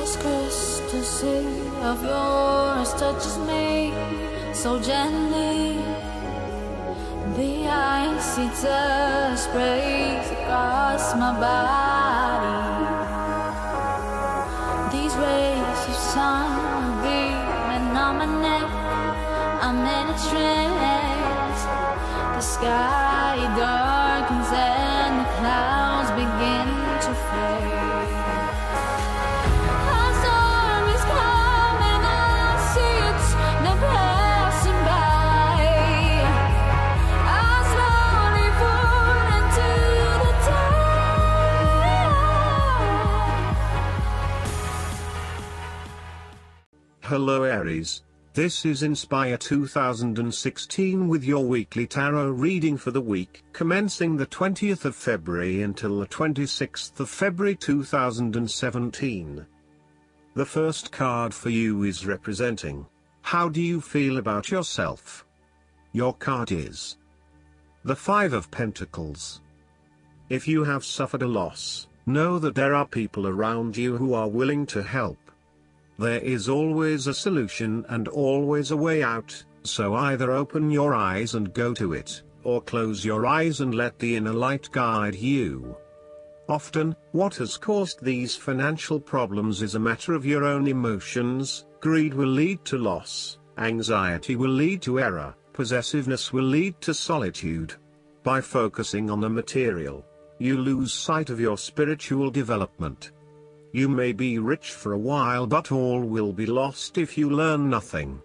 This crystal sea of yours touches me so gently. The icy touch sprays across my body. These rays of sun are beaming on my neck. I'm in a trance. The sky darkens and the clouds begin to fade. Hello Aries, this is Inspire 2016 with your weekly tarot reading for the week commencing the 20th of February until the 26th of February 2017. The first card for you is representing, how do you feel about yourself? Your card is the Five of Pentacles. If you have suffered a loss, know that there are people around you who are willing to help. There is always a solution and always a way out, so either open your eyes and go to it, or close your eyes and let the inner light guide you. Often, what has caused these financial problems is a matter of your own emotions. Greed will lead to loss, anxiety will lead to error, possessiveness will lead to solitude. By focusing on the material, you lose sight of your spiritual development. You may be rich for a while, but all will be lost if you learn nothing.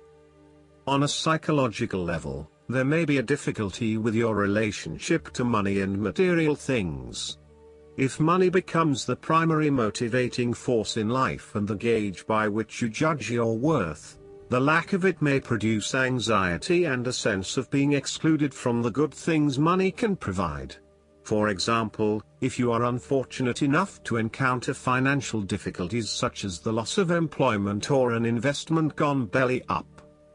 On a psychological level, there may be a difficulty with your relationship to money and material things. If money becomes the primary motivating force in life and the gauge by which you judge your worth, the lack of it may produce anxiety and a sense of being excluded from the good things money can provide. For example, if you are unfortunate enough to encounter financial difficulties such as the loss of employment or an investment gone belly up,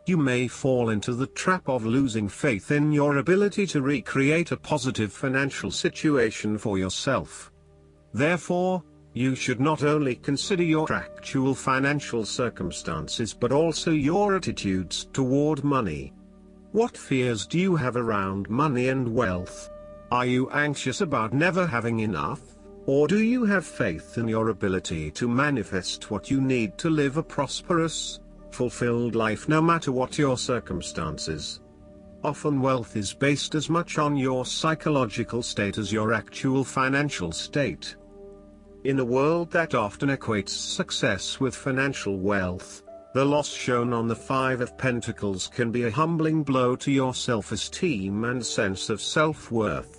you may fall into the trap of losing faith in your ability to recreate a positive financial situation for yourself. Therefore, you should not only consider your actual financial circumstances but also your attitudes toward money. What fears do you have around money and wealth? Are you anxious about never having enough, or do you have faith in your ability to manifest what you need to live a prosperous, fulfilled life no matter what your circumstances? Often wealth is based as much on your psychological state as your actual financial state. In a world that often equates success with financial wealth, the loss shown on the Five of Pentacles can be a humbling blow to your self-esteem and sense of self-worth.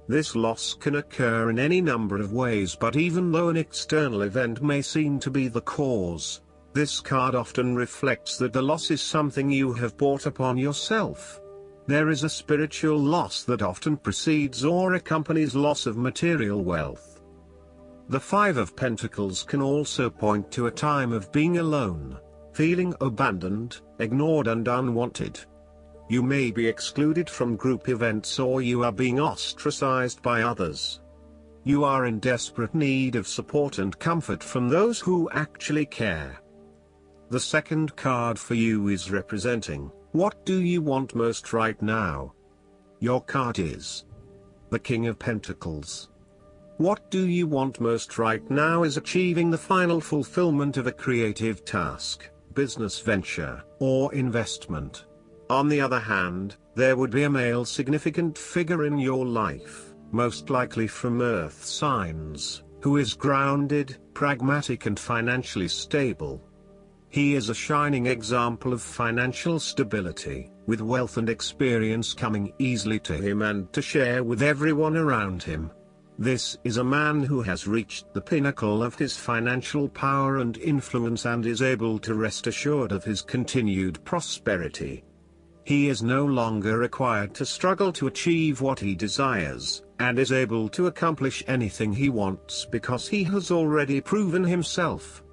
This loss can occur in any number of ways, but even though an external event may seem to be the cause, this card often reflects that the loss is something you have brought upon yourself. There is a spiritual loss that often precedes or accompanies loss of material wealth. The Five of Pentacles can also point to a time of being alone, feeling abandoned, ignored and unwanted. You may be excluded from group events or you are being ostracized by others. You are in desperate need of support and comfort from those who actually care. The second card for you is representing, what do you want most right now? Your card is the King of Pentacles. What do you want most right now is achieving the final fulfillment of a creative task, business venture, or investment. On the other hand, there would be a male significant figure in your life, most likely from Earth signs, who is grounded, pragmatic and financially stable. He is a shining example of financial stability, with wealth and experience coming easily to him and to share with everyone around him. This is a man who has reached the pinnacle of his financial power and influence and is able to rest assured of his continued prosperity. He is no longer required to struggle to achieve what he desires, and is able to accomplish anything he wants because he has already proven himself.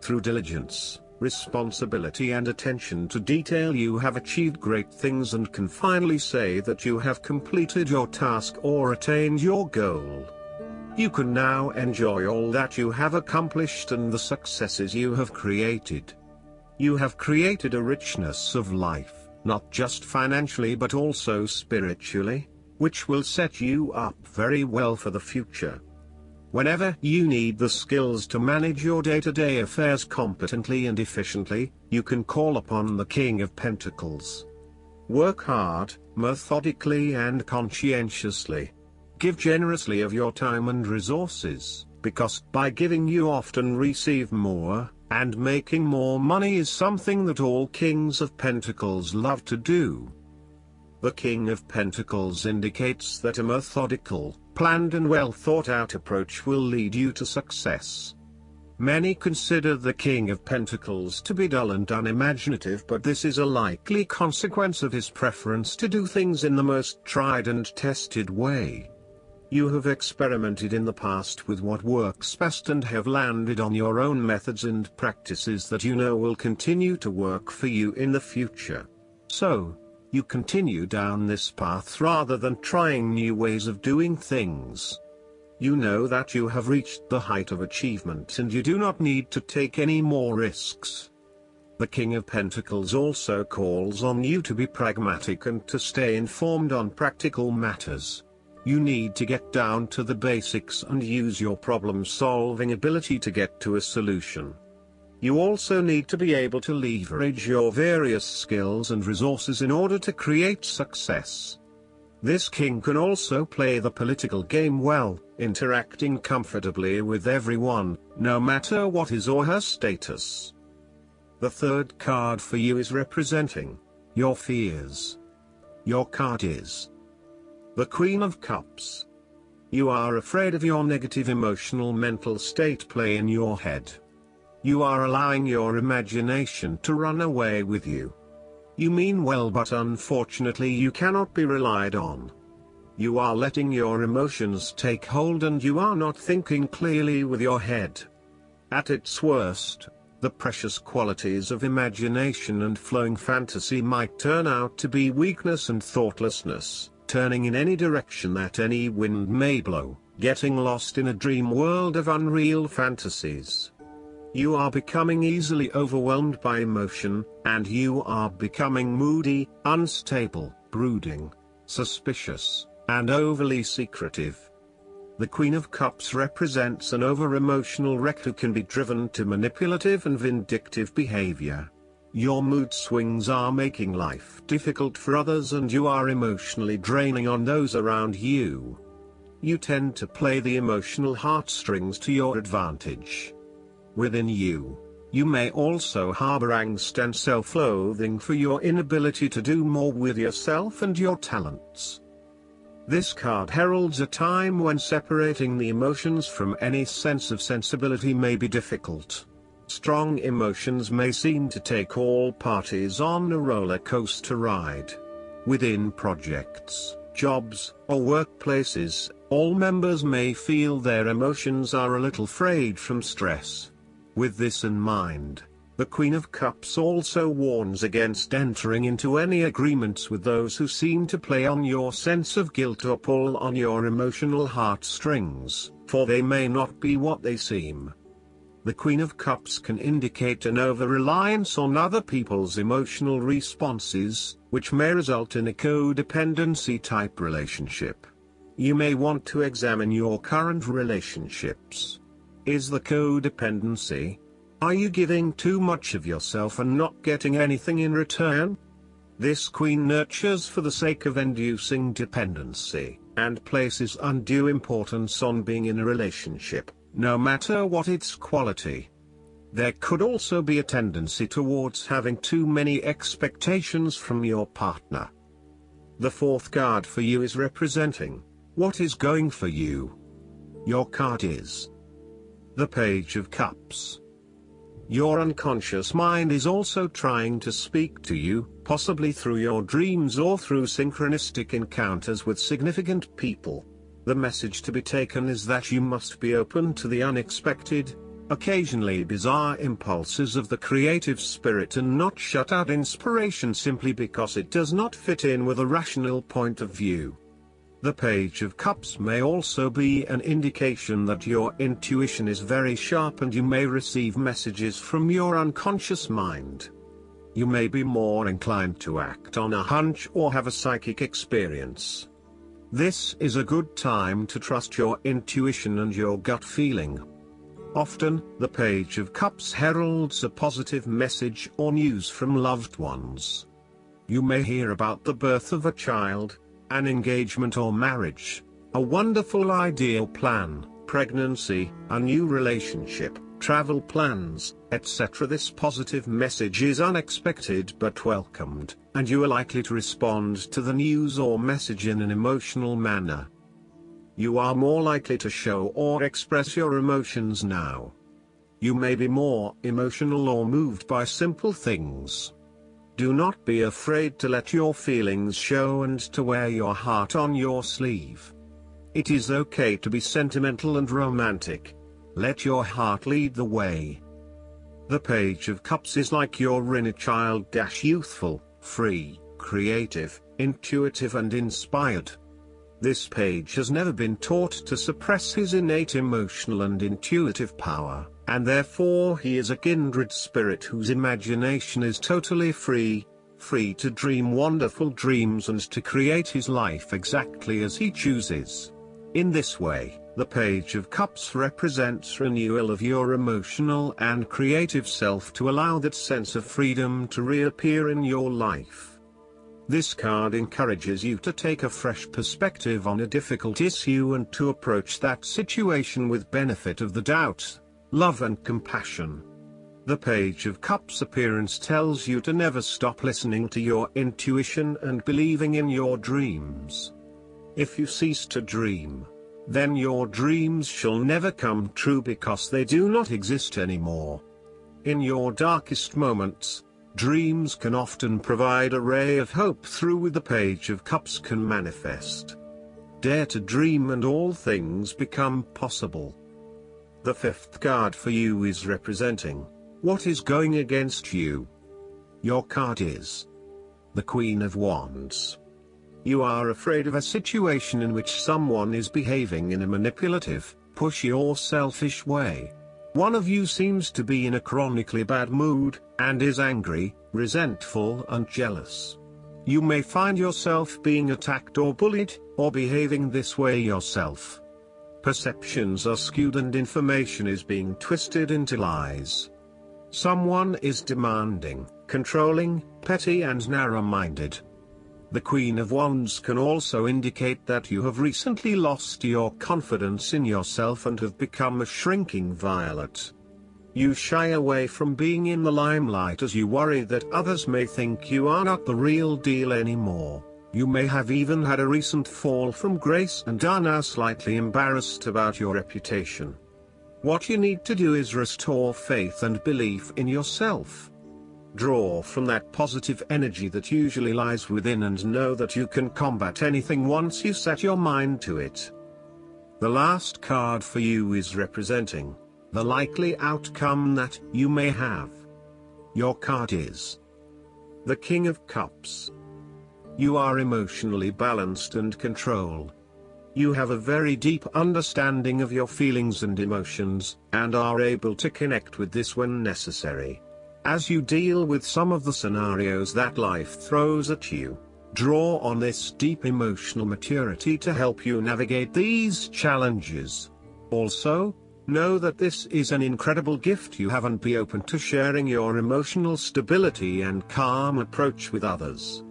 Through diligence, responsibility and attention to detail you have achieved great things and can finally say that you have completed your task or attained your goal. You can now enjoy all that you have accomplished and the successes you have created. You have created a richness of life, not just financially but also spiritually, which will set you up very well for the future. Whenever you need the skills to manage your day-to-day affairs competently and efficiently, you can call upon the King of Pentacles. Work hard, methodically and conscientiously. Give generously of your time and resources, because by giving you often receive more, and making more money is something that all Kings of Pentacles love to do. The King of Pentacles indicates that a methodical, planned and well thought out approach will lead you to success. Many consider the King of Pentacles to be dull and unimaginative, but this is a likely consequence of his preference to do things in the most tried and tested way. You have experimented in the past with what works best and have landed on your own methods and practices that you know will continue to work for you in the future. So, you continue down this path rather than trying new ways of doing things. You know that you have reached the height of achievement and you do not need to take any more risks. The King of Pentacles also calls on you to be pragmatic and to stay informed on practical matters. You need to get down to the basics and use your problem-solving ability to get to a solution. You also need to be able to leverage your various skills and resources in order to create success. This king can also play the political game well, interacting comfortably with everyone, no matter what his or her status. The third card for you is representing your fears. Your card is the Queen of Cups. You are afraid of your negative emotional mental state play in your head. You are allowing your imagination to run away with you. You mean well, but unfortunately you cannot be relied on. You are letting your emotions take hold and you are not thinking clearly with your head. At its worst, the precious qualities of imagination and flowing fantasy might turn out to be weakness and thoughtlessness, turning in any direction that any wind may blow, getting lost in a dream world of unreal fantasies. You are becoming easily overwhelmed by emotion, and you are becoming moody, unstable, brooding, suspicious, and overly secretive. The Queen of Cups represents an over-emotional wreck who can be driven to manipulative and vindictive behavior. Your mood swings are making life difficult for others and you are emotionally draining on those around you. You tend to play the emotional heartstrings to your advantage. Within you, you may also harbor angst and self-loathing for your inability to do more with yourself and your talents. This card heralds a time when separating the emotions from any sense of sensibility may be difficult. Strong emotions may seem to take all parties on a roller coaster ride. Within projects, jobs, or workplaces, all members may feel their emotions are a little frayed from stress. With this in mind, the Queen of Cups also warns against entering into any agreements with those who seem to play on your sense of guilt or pull on your emotional heartstrings, for they may not be what they seem. The Queen of Cups can indicate an over-reliance on other people's emotional responses, which may result in a codependency-type relationship. You may want to examine your current relationships. Is the codependency? Are you giving too much of yourself and not getting anything in return? This queen nurtures for the sake of inducing dependency, and places undue importance on being in a relationship, no matter what its quality. There could also be a tendency towards having too many expectations from your partner. The fourth card for you is representing what is going for you. Your card is the Page of Cups. Your unconscious mind is also trying to speak to you, possibly through your dreams or through synchronistic encounters with significant people. The message to be taken is that you must be open to the unexpected, occasionally bizarre impulses of the creative spirit and not shut out inspiration simply because it does not fit in with a rational point of view. The Page of Cups may also be an indication that your intuition is very sharp and you may receive messages from your unconscious mind. You may be more inclined to act on a hunch or have a psychic experience. This is a good time to trust your intuition and your gut feeling. Often, the Page of Cups heralds a positive message or news from loved ones. You may hear about the birth of a child, an engagement or marriage, a wonderful ideal plan, pregnancy, a new relationship, travel plans, etc. This positive message is unexpected but welcomed, and you are likely to respond to the news or message in an emotional manner. You are more likely to show or express your emotions now. You may be more emotional or moved by simple things. Do not be afraid to let your feelings show and to wear your heart on your sleeve. It is okay to be sentimental and romantic. Let your heart lead the way. The Page of Cups is like your inner child, youthful, free, creative, intuitive and inspired. This page has never been taught to suppress his innate emotional and intuitive power, and therefore he is a kindred spirit whose imagination is totally free to dream wonderful dreams and to create his life exactly as he chooses. In this way, the Page of Cups represents renewal of your emotional and creative self to allow that sense of freedom to reappear in your life. This card encourages you to take a fresh perspective on a difficult issue and to approach that situation with benefit of the doubt, love and compassion. The Page of Cups appearance tells you to never stop listening to your intuition and believing in your dreams. If you cease to dream, then your dreams shall never come true because they do not exist anymore. In your darkest moments, dreams can often provide a ray of hope through which the Page of Cups can manifest. Dare to dream and all things become possible. The fifth card for you is representing what is going against you. Your card is the Queen of Wands. You are afraid of a situation in which someone is behaving in a manipulative, pushy or selfish way. One of you seems to be in a chronically bad mood, and is angry, resentful and jealous. You may find yourself being attacked or bullied, or behaving this way yourself. Perceptions are skewed and information is being twisted into lies. Someone is demanding, controlling, petty and narrow-minded. The Queen of Wands can also indicate that you have recently lost your confidence in yourself and have become a shrinking violet. You shy away from being in the limelight as you worry that others may think you are not the real deal anymore. You may have even had a recent fall from grace and are now slightly embarrassed about your reputation. What you need to do is restore faith and belief in yourself. Draw from that positive energy that usually lies within and know that you can combat anything once you set your mind to it. The last card for you is representing the likely outcome that you may have. Your card is the King of Cups. You are emotionally balanced and controlled. You have a very deep understanding of your feelings and emotions, and are able to connect with this when necessary. As you deal with some of the scenarios that life throws at you, draw on this deep emotional maturity to help you navigate these challenges. Also, know that this is an incredible gift you have and be open to sharing your emotional stability and calm approach with others.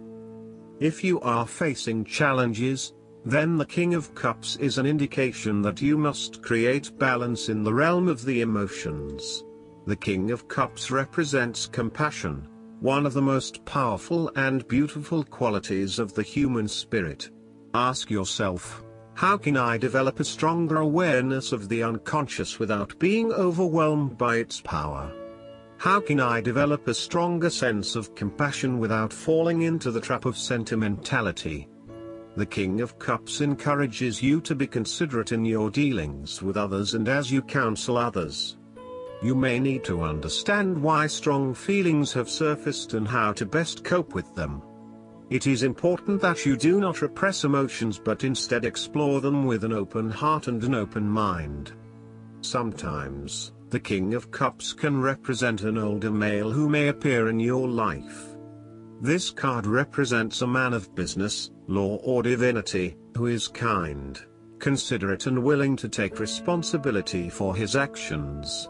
If you are facing challenges, then the King of Cups is an indication that you must create balance in the realm of the emotions. The King of Cups represents compassion, one of the most powerful and beautiful qualities of the human spirit. Ask yourself, how can I develop a stronger awareness of the unconscious without being overwhelmed by its power? How can I develop a stronger sense of compassion without falling into the trap of sentimentality? The King of Cups encourages you to be considerate in your dealings with others and as you counsel others. You may need to understand why strong feelings have surfaced and how to best cope with them. It is important that you do not repress emotions but instead explore them with an open heart and an open mind. Sometimes, the King of Cups can represent an older male who may appear in your life. This card represents a man of business, law or divinity, who is kind, considerate and willing to take responsibility for his actions.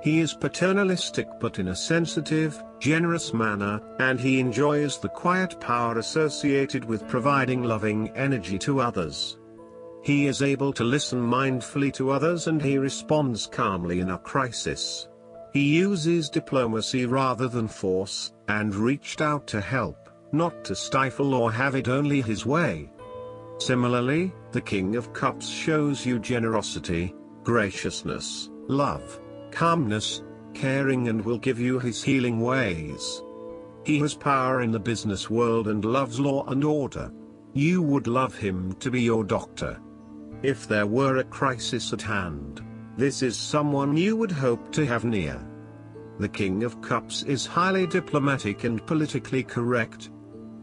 He is paternalistic but in a sensitive, generous manner, and he enjoys the quiet power associated with providing loving energy to others. He is able to listen mindfully to others and he responds calmly in a crisis. He uses diplomacy rather than force, and reached out to help, not to stifle or have it only his way. Similarly, the King of Cups shows you generosity, graciousness, love, calmness, caring and will give you his healing ways. He has power in the business world and loves law and order. You would love him to be your doctor. If there were a crisis at hand, this is someone you would hope to have near. The King of Cups is highly diplomatic and politically correct.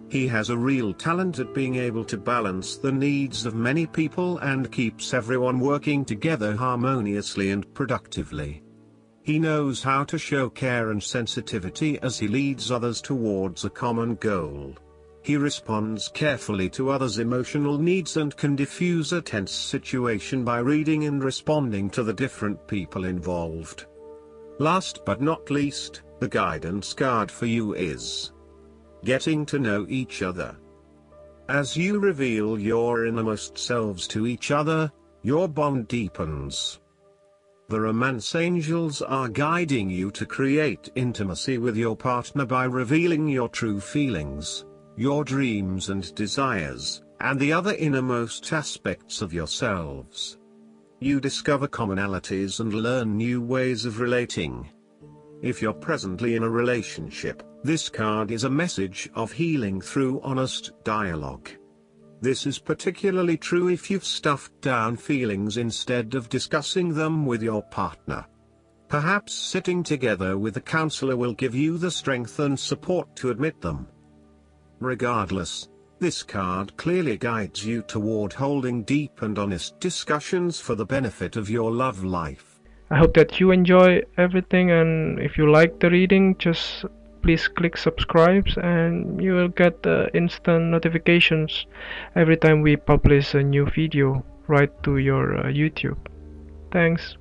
He has a real talent at being able to balance the needs of many people and keeps everyone working together harmoniously and productively. He knows how to show care and sensitivity as he leads others towards a common goal. He responds carefully to others' emotional needs and can diffuse a tense situation by reading and responding to the different people involved. Last but not least, the guidance card for you is getting to know each other. As you reveal your innermost selves to each other, your bond deepens. The romance angels are guiding you to create intimacy with your partner by revealing your true feelings, your dreams and desires, and the other innermost aspects of yourselves. You discover commonalities and learn new ways of relating. If you're presently in a relationship, this card is a message of healing through honest dialogue. This is particularly true if you've stuffed down feelings instead of discussing them with your partner. Perhaps sitting together with a counselor will give you the strength and support to admit them. Regardless, this card clearly guides you toward holding deep and honest discussions for the benefit of your love life. I hope that you enjoy everything, and if you like the reading, just please click subscribe and you will get instant notifications every time we publish a new video right to your YouTube. Thanks.